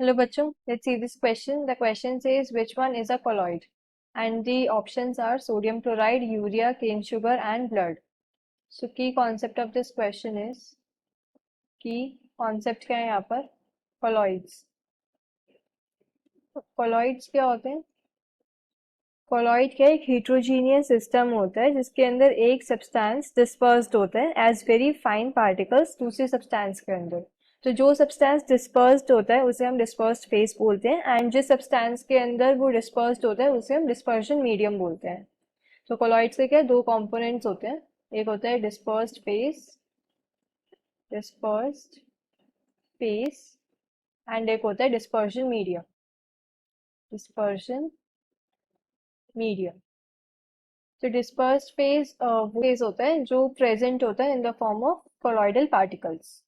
Hello bachcho, let's see this question. The question says which one is a colloid? And the options are sodium chloride, urea, cane sugar and blood. So key concept of this question is, key concept क्या है यहाँ पर? Colloids. Colloids क्या होते हैं? Colloid क्या एक heterogeneous system होता है जिसके अंदर एक substance dispersed होता है as very fine particles दूसरे substance के अंदर. तो जो सब्सटेंस डिस्पर्स्ड होता है उसे हम डिस्पर्स्ड फेस बोलते हैं एंड जिस सब्सटेंस के अंदर वो डिस्पर्स्ड होता है उसे हम डिस्पर्शन मीडियम बोलते हैं. तो कोलॉइड्स के क्या दो कंपोनेंट्स होते हैं, एक होता है डिस्पर्स्ड फेस एंड एक होता है डिस्पर्शन मीडियम. तो डिस्पर्स्ड फेस वो फेस होता है जो प्रेजेंट होता है in the form of colloidal particles.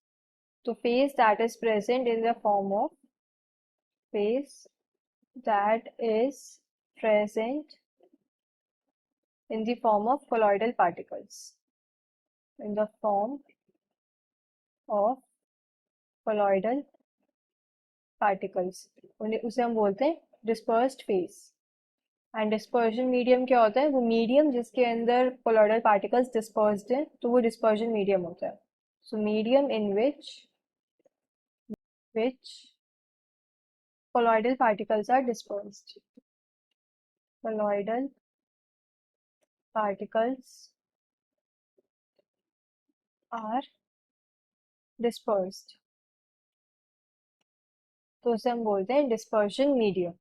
तो phase that is present in the form of phase that is present in the form of colloidal particles. In the form of colloidal particles. उसे हम बोलते हैं dispersed phase. And dispersion medium क्या होता है? वो medium जिसके अंदर कोलॉइडल पार्टिकल्स डिस्पर्स्ड है तो वो डिस्पर्जन मीडियम होता है. So medium in which colloidal particles are dispersed. Colloidal particles are dispersed. तो उसे हम बोलते हैं डिस्पर्शन मीडियम.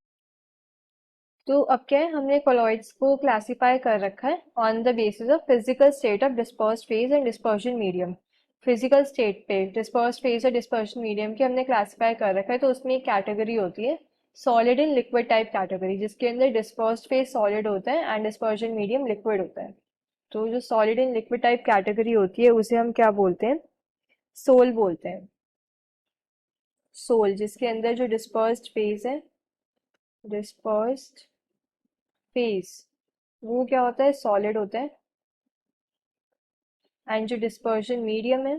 तो अब क्या है, हमने कोलॉइड्स को क्लासिफाई कर रखा है on the basis of physical state of dispersed phase and dispersion medium. Physical state पे डिस्पर्स्ड फेज और डिस्पर्शन मीडियम की हमने क्लासिफाई कर रखा है. तो उसमें एक कैटेगरी होती है solid in liquid type category जिसके अंदर डिस्पर्स्ड फेज सॉलिड होता है एंड डिस्पर्शन मीडियम लिक्विड होता है. तो जो solid in liquid type category होती है उसे हम क्या बोलते हैं? सोल बोलते हैं. सोल जिसके अंदर जो डिस्पर्स्ड फेज है, डिस्पर्स्ड फेज वो क्या होता है? सॉलिड होता है. एंड जो डिस्पर्शन मीडियम है,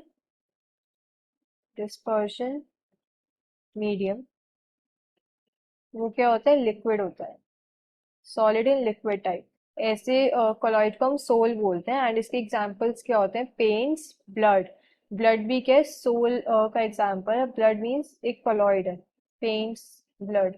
डिस्पर्शन मीडियम वो क्या होता है? लिक्विड होता है. Solid in liquid type. ऐसे कोलॉइड को हम सोल बोलते हैं एंड इसके एग्जांपल्स क्या होते हैं? Pens, blood. ब्लड भी क्या है? सोल का एग्जांपल है. ब्लड मीन्स एक कोलॉइड है. पेन्स, ब्लड.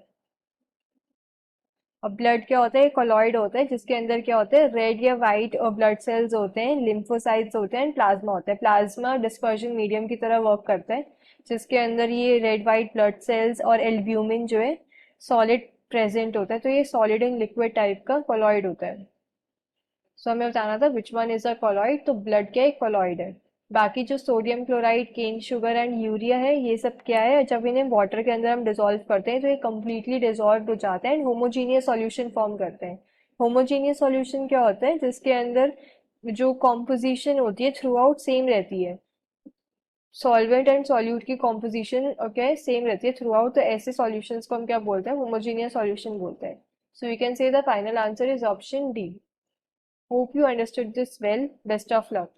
अब ब्लड क्या होता है? कोलॉइड होता है जिसके अंदर क्या होता है? रेड या वाइट ब्लड सेल्स होते हैं, लिम्फोसाइट्स होते हैं, प्लाज्मा होता है. प्लाज्मा डिस्पर्शन मीडियम की तरह वर्क करता है जिसके अंदर ये रेड वाइट ब्लड सेल्स और एल्ब्यूमिन जो है सॉलिड प्रेजेंट होता है. तो ये सॉलिड इन लिक्विड टाइप का कोलॉइड होता है. सो हमें बताना था which one is a colloid. तो ब्लड क्या एक कोलॉइड है. बाकी जो sodium chloride, cane sugar and urea है ये सब क्या है? जब इन्हें वाटर के अंदर हम डिसॉल्व करते हैं तो ये कम्प्लीटली डिसॉल्व हो जाते हैं एंड होमोजीनियस सॉल्यूशन फॉर्म करते हैं. होमोजीनियस सॉल्यूशन क्या होता है? जिसके अंदर जो कॉम्पोजिशन होती है थ्रू आउट सेम रहती है. सॉल्वेंट एंड सॉल्यूट की कॉम्पोजिशन क्या है? सेम रहती है थ्रू आउट. तो ऐसे सॉल्यूशंस को हम क्या बोलते हैं? होमोजीनियस सॉल्यूशन बोलते हैं. So you can say the final answer is option D. Hope you understood this well. Best of luck.